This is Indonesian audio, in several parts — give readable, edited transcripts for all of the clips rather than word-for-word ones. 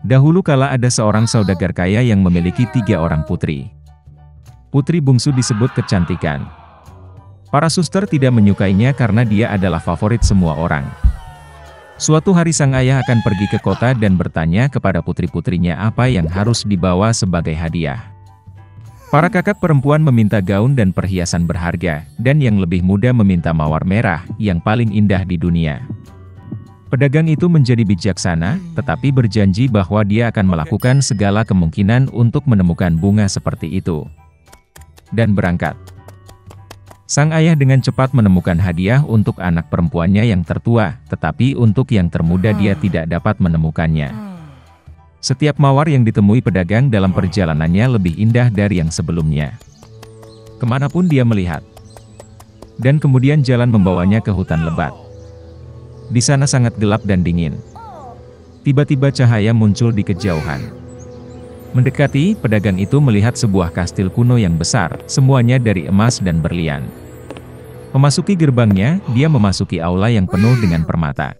Dahulu kala ada seorang saudagar kaya yang memiliki 3 orang putri. Putri bungsu disebut kecantikan. Para suster tidak menyukainya karena dia adalah favorit semua orang. Suatu hari sang ayah akan pergi ke kota dan bertanya kepada putri-putrinya apa yang harus dibawa sebagai hadiah. Para kakak perempuan meminta gaun dan perhiasan berharga, dan yang lebih muda meminta mawar merah, yang paling indah di dunia. Pedagang itu menjadi bijaksana, tetapi berjanji bahwa dia akan melakukan segala kemungkinan untuk menemukan bunga seperti itu. Dan berangkat. Sang ayah dengan cepat menemukan hadiah untuk anak perempuannya yang tertua, tetapi untuk yang termuda dia tidak dapat menemukannya. Setiap mawar yang ditemui pedagang dalam perjalanannya lebih indah dari yang sebelumnya. Kemanapun dia melihat. Dan kemudian jalan membawanya ke hutan lebat. Di sana sangat gelap dan dingin. Tiba-tiba cahaya muncul di kejauhan. Mendekati, pedagang itu melihat sebuah kastil kuno yang besar, semuanya dari emas dan berlian. Memasuki gerbangnya, dia memasuki aula yang penuh dengan permata.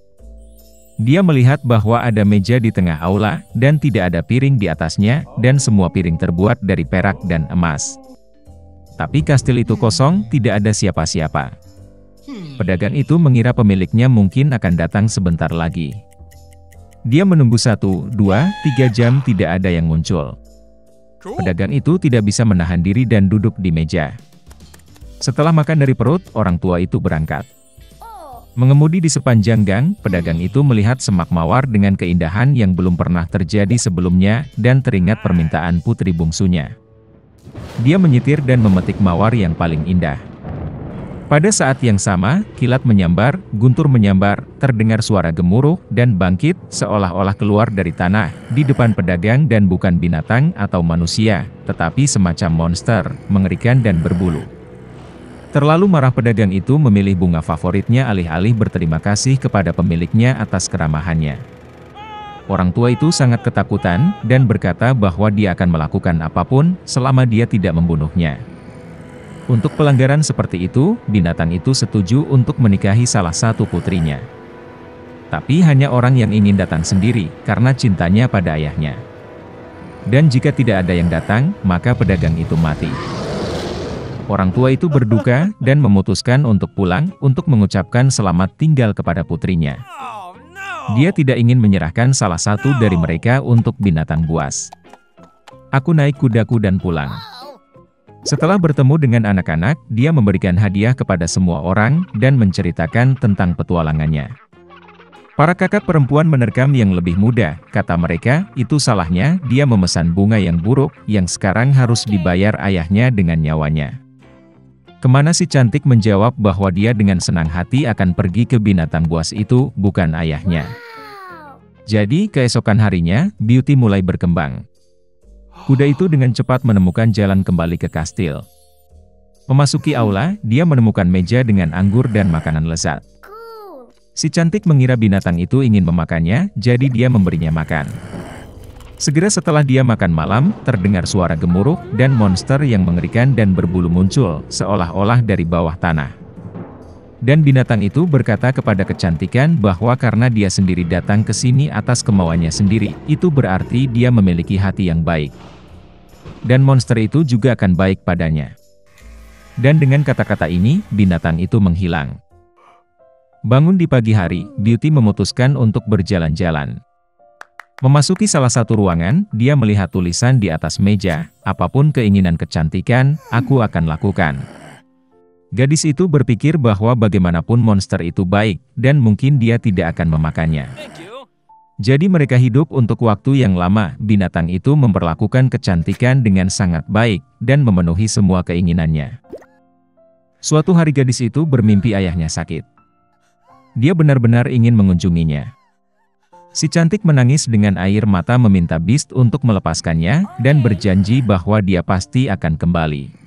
Dia melihat bahwa ada meja di tengah aula, dan tidak ada piring di atasnya, dan semua piring terbuat dari perak dan emas. Tapi kastil itu kosong, tidak ada siapa-siapa. Pedagang itu mengira pemiliknya mungkin akan datang sebentar lagi. Dia menunggu 1, 2, 3 jam tidak ada yang muncul. Pedagang itu tidak bisa menahan diri dan duduk di meja. Setelah makan dari perut, orang tua itu berangkat. Mengemudi di sepanjang gang, pedagang itu melihat semak mawar dengan keindahan yang belum pernah terjadi sebelumnya, dan teringat permintaan putri bungsunya. Dia menyetir dan memetik mawar yang paling indah. Pada saat yang sama, kilat menyambar, guntur menyambar, terdengar suara gemuruh, dan bangkit, seolah-olah keluar dari tanah, di depan pedagang dan bukan binatang atau manusia, tetapi semacam monster, mengerikan dan berbulu. Terlalu marah pedagang itu memilih bunga favoritnya alih-alih berterima kasih kepada pemiliknya atas keramahannya. Orang tua itu sangat ketakutan, dan berkata bahwa dia akan melakukan apapun, selama dia tidak membunuhnya. Untuk pelanggaran seperti itu, binatang itu setuju untuk menikahi salah satu putrinya. Tapi hanya orang yang ingin datang sendiri, karena cintanya pada ayahnya. Dan jika tidak ada yang datang, maka pedagang itu mati. Orang tua itu berduka, dan memutuskan untuk pulang, untuk mengucapkan selamat tinggal kepada putrinya. Dia tidak ingin menyerahkan salah satu dari mereka untuk binatang buas. Aku naik kudaku dan pulang. Setelah bertemu dengan anak-anak, dia memberikan hadiah kepada semua orang, dan menceritakan tentang petualangannya. Para kakak perempuan menerkam yang lebih muda, kata mereka, itu salahnya, dia memesan bunga yang buruk, yang sekarang harus dibayar ayahnya dengan nyawanya. Kemana si cantik menjawab bahwa dia dengan senang hati akan pergi ke binatang buas itu, bukan ayahnya. Jadi, keesokan harinya, Beauty mulai berkembang. Kuda itu dengan cepat menemukan jalan kembali ke kastil. Memasuki aula, dia menemukan meja dengan anggur dan makanan lezat. Si cantik mengira binatang itu ingin memakannya, jadi dia memberinya makan. Segera setelah dia makan malam, terdengar suara gemuruh, dan monster yang mengerikan dan berbulu muncul, seolah-olah dari bawah tanah. Dan binatang itu berkata kepada kecantikan bahwa karena dia sendiri datang ke sini atas kemauannya sendiri, itu berarti dia memiliki hati yang baik. Dan monster itu juga akan baik padanya. Dan dengan kata-kata ini, binatang itu menghilang. Bangun di pagi hari, Beauty memutuskan untuk berjalan-jalan. Memasuki salah satu ruangan, dia melihat tulisan di atas meja, apapun keinginan kecantikan, aku akan lakukan. Gadis itu berpikir bahwa bagaimanapun monster itu baik, dan mungkin dia tidak akan memakannya. Jadi mereka hidup untuk waktu yang lama, binatang itu memperlakukan kecantikan dengan sangat baik, dan memenuhi semua keinginannya. Suatu hari gadis itu bermimpi ayahnya sakit. Dia benar-benar ingin mengunjunginya. Si cantik menangis dengan air mata meminta Beast untuk melepaskannya, dan berjanji bahwa dia pasti akan kembali.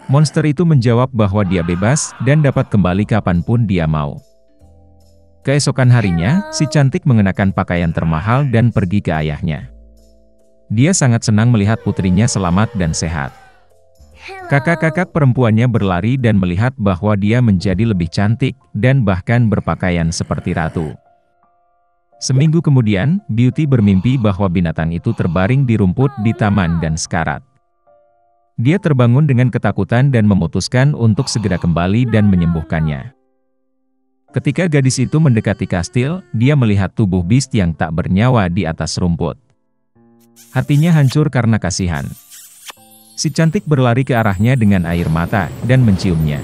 Monster itu menjawab bahwa dia bebas, dan dapat kembali kapanpun dia mau. Keesokan harinya, si cantik mengenakan pakaian termahal dan pergi ke ayahnya. Dia sangat senang melihat putrinya selamat dan sehat. Kakak-kakak perempuannya berlari dan melihat bahwa dia menjadi lebih cantik, dan bahkan berpakaian seperti ratu. Seminggu kemudian, Beauty bermimpi bahwa binatang itu terbaring di rumput di taman dan sekarat. Dia terbangun dengan ketakutan dan memutuskan untuk segera kembali dan menyembuhkannya. Ketika gadis itu mendekati kastil, dia melihat tubuh Beast yang tak bernyawa di atas rumput. Hatinya hancur karena kasihan. Si cantik berlari ke arahnya dengan air mata, dan menciumnya.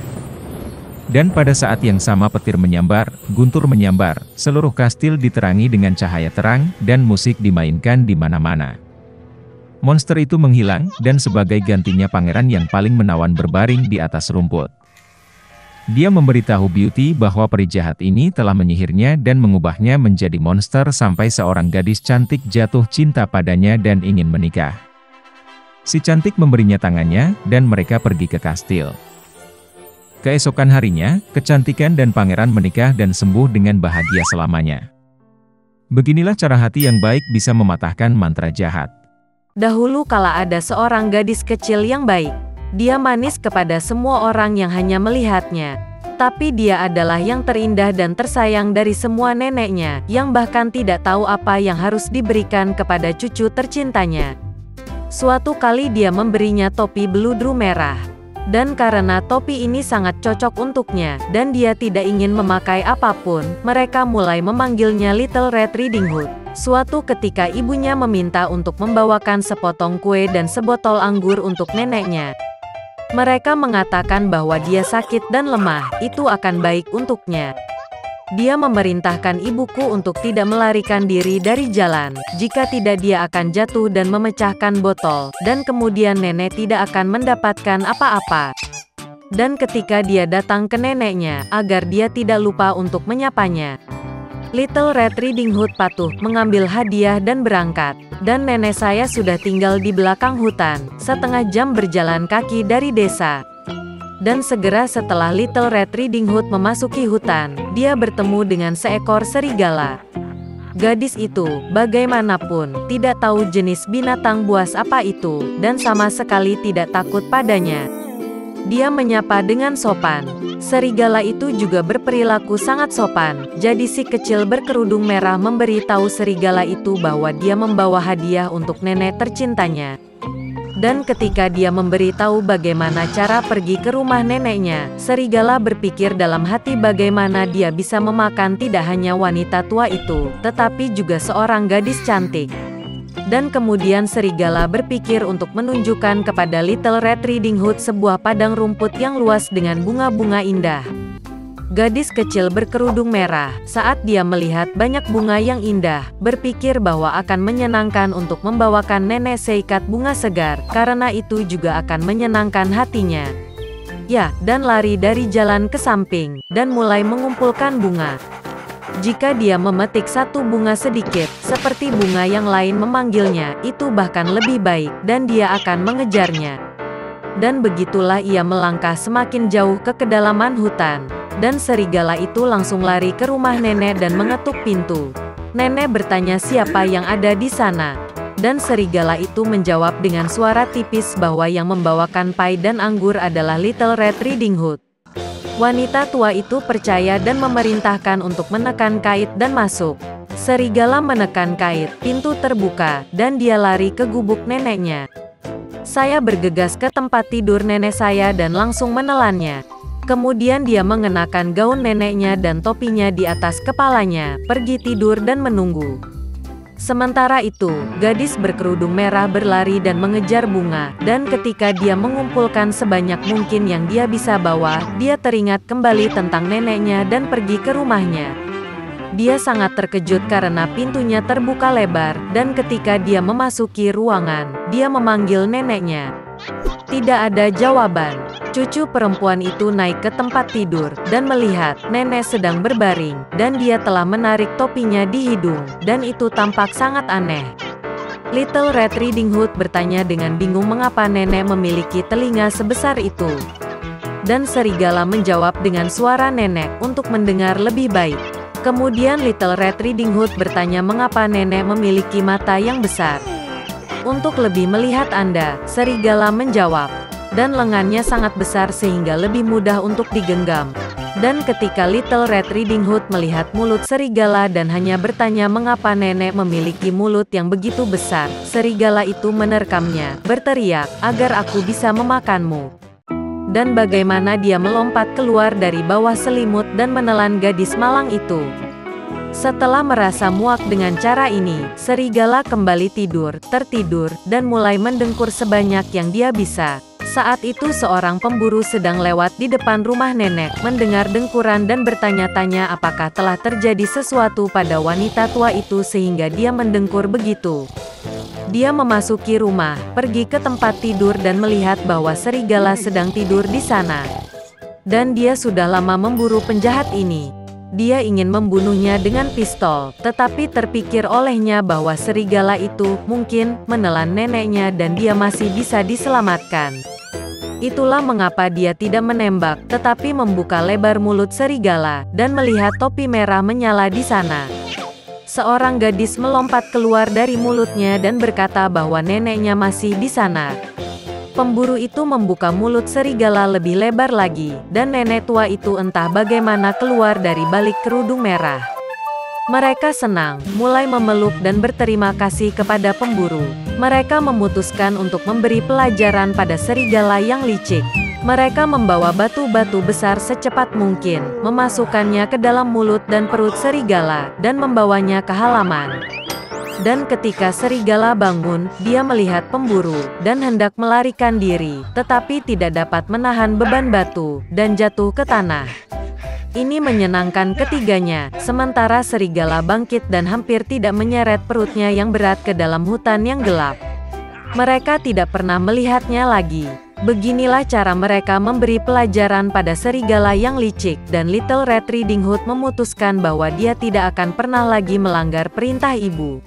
Dan pada saat yang sama petir menyambar, guntur menyambar, seluruh kastil diterangi dengan cahaya terang, dan musik dimainkan di mana-mana. Monster itu menghilang, dan sebagai gantinya pangeran yang paling menawan berbaring di atas rumput. Dia memberitahu Beauty bahwa peri jahat ini telah menyihirnya dan mengubahnya menjadi monster sampai seorang gadis cantik jatuh cinta padanya dan ingin menikah. Si cantik memberinya tangannya, dan mereka pergi ke kastil. Keesokan harinya, kecantikan dan pangeran menikah dan sembuh dengan bahagia selamanya. Beginilah cara hati yang baik bisa mematahkan mantra jahat. Dahulu kala ada seorang gadis kecil yang baik. Dia manis kepada semua orang yang hanya melihatnya. Tapi dia adalah yang terindah dan tersayang dari semua neneknya, yang bahkan tidak tahu apa yang harus diberikan kepada cucu tercintanya. Suatu kali dia memberinya topi beludru merah. Dan karena topi ini sangat cocok untuknya, dan dia tidak ingin memakai apapun, mereka mulai memanggilnya Little Red Riding Hood. Suatu ketika ibunya meminta untuk membawakan sepotong kue dan sebotol anggur untuk neneknya. Mereka mengatakan bahwa dia sakit dan lemah, itu akan baik untuknya. Dia memerintahkan ibuku untuk tidak melarikan diri dari jalan, jika tidak dia akan jatuh dan memecahkan botol, dan kemudian nenek tidak akan mendapatkan apa-apa. Dan ketika dia datang ke neneknya, agar dia tidak lupa untuk menyapanya. Little Red Riding Hood patuh, mengambil hadiah dan berangkat. Dan nenek saya sudah tinggal di belakang hutan, setengah jam berjalan kaki dari desa. Dan segera setelah Little Red Riding Hood memasuki hutan, dia bertemu dengan seekor serigala. Gadis itu, bagaimanapun, tidak tahu jenis binatang buas apa itu, dan sama sekali tidak takut padanya. Dia menyapa dengan sopan. Serigala itu juga berperilaku sangat sopan, jadi si kecil berkerudung merah memberitahu serigala itu bahwa dia membawa hadiah untuk nenek tercintanya. Dan ketika dia memberitahu bagaimana cara pergi ke rumah neneknya, serigala berpikir dalam hati bagaimana dia bisa memakan tidak hanya wanita tua itu, tetapi juga seorang gadis cantik. Dan kemudian serigala berpikir untuk menunjukkan kepada Little Red Riding Hood sebuah padang rumput yang luas dengan bunga-bunga indah. Gadis kecil berkerudung merah, saat dia melihat banyak bunga yang indah, berpikir bahwa akan menyenangkan untuk membawakan nenek seikat bunga segar, karena itu juga akan menyenangkan hatinya. Ya, dan lari dari jalan ke samping, dan mulai mengumpulkan bunga. Jika dia memetik satu bunga sedikit, seperti bunga yang lain memanggilnya, itu bahkan lebih baik, dan dia akan mengejarnya. Dan begitulah ia melangkah semakin jauh ke kedalaman hutan. Dan serigala itu langsung lari ke rumah nenek dan mengetuk pintu. Nenek bertanya siapa yang ada di sana. Dan serigala itu menjawab dengan suara tipis bahwa yang membawakan pai dan anggur adalah Little Red Riding Hood. Wanita tua itu percaya dan memerintahkan untuk menekan kait dan masuk. Serigala menekan kait, pintu terbuka, dan dia lari ke gubuk neneknya. Saya bergegas ke tempat tidur nenek saya dan langsung menelannya. Kemudian dia mengenakan gaun neneknya dan topinya di atas kepalanya, pergi tidur dan menunggu. Sementara itu, gadis berkerudung merah berlari dan mengejar bunga, dan ketika dia mengumpulkan sebanyak mungkin yang dia bisa bawa, dia teringat kembali tentang neneknya dan pergi ke rumahnya. Dia sangat terkejut karena pintunya terbuka lebar, dan ketika dia memasuki ruangan, dia memanggil neneknya. Tidak ada jawaban. Cucu perempuan itu naik ke tempat tidur, dan melihat nenek sedang berbaring, dan dia telah menarik topinya di hidung, dan itu tampak sangat aneh. Little Red Riding Hood bertanya dengan bingung mengapa nenek memiliki telinga sebesar itu. Dan serigala menjawab dengan suara nenek untuk mendengar lebih baik. Kemudian Little Red Riding Hood bertanya mengapa nenek memiliki mata yang besar. Untuk lebih melihat Anda, serigala menjawab. Dan lengannya sangat besar sehingga lebih mudah untuk digenggam. Dan ketika Little Red Riding Hood melihat mulut serigala dan hanya bertanya mengapa nenek memiliki mulut yang begitu besar, serigala itu menerkamnya, berteriak, agar aku bisa memakanmu. Dan bagaimana dia melompat keluar dari bawah selimut dan menelan gadis malang itu. Setelah merasa muak dengan cara ini, serigala kembali tertidur, dan mulai mendengkur sebanyak yang dia bisa. Saat itu seorang pemburu sedang lewat di depan rumah nenek, mendengar dengkuran dan bertanya-tanya apakah telah terjadi sesuatu pada wanita tua itu sehingga dia mendengkur begitu. Dia memasuki rumah, pergi ke tempat tidur dan melihat bahwa serigala sedang tidur di sana. Dan dia sudah lama memburu penjahat ini. Dia ingin membunuhnya dengan pistol, tetapi terpikir olehnya bahwa serigala itu mungkin menelan neneknya dan dia masih bisa diselamatkan. Itulah mengapa dia tidak menembak, tetapi membuka lebar mulut serigala, dan melihat topi merah menyala di sana. Seorang gadis melompat keluar dari mulutnya dan berkata bahwa neneknya masih di sana. Pemburu itu membuka mulut serigala lebih lebar lagi, dan nenek tua itu entah bagaimana keluar dari balik kerudung merah. Mereka senang, mulai memeluk dan berterima kasih kepada pemburu. Mereka memutuskan untuk memberi pelajaran pada serigala yang licik. Mereka membawa batu-batu besar secepat mungkin, memasukkannya ke dalam mulut dan perut serigala, dan membawanya ke halaman. Dan ketika serigala bangun, dia melihat pemburu, dan hendak melarikan diri, tetapi tidak dapat menahan beban batu, dan jatuh ke tanah. Ini menyenangkan ketiganya, sementara serigala bangkit dan hampir tidak menyeret perutnya yang berat ke dalam hutan yang gelap. Mereka tidak pernah melihatnya lagi. Beginilah cara mereka memberi pelajaran pada serigala yang licik, dan Little Red Riding Hood memutuskan bahwa dia tidak akan pernah lagi melanggar perintah ibu.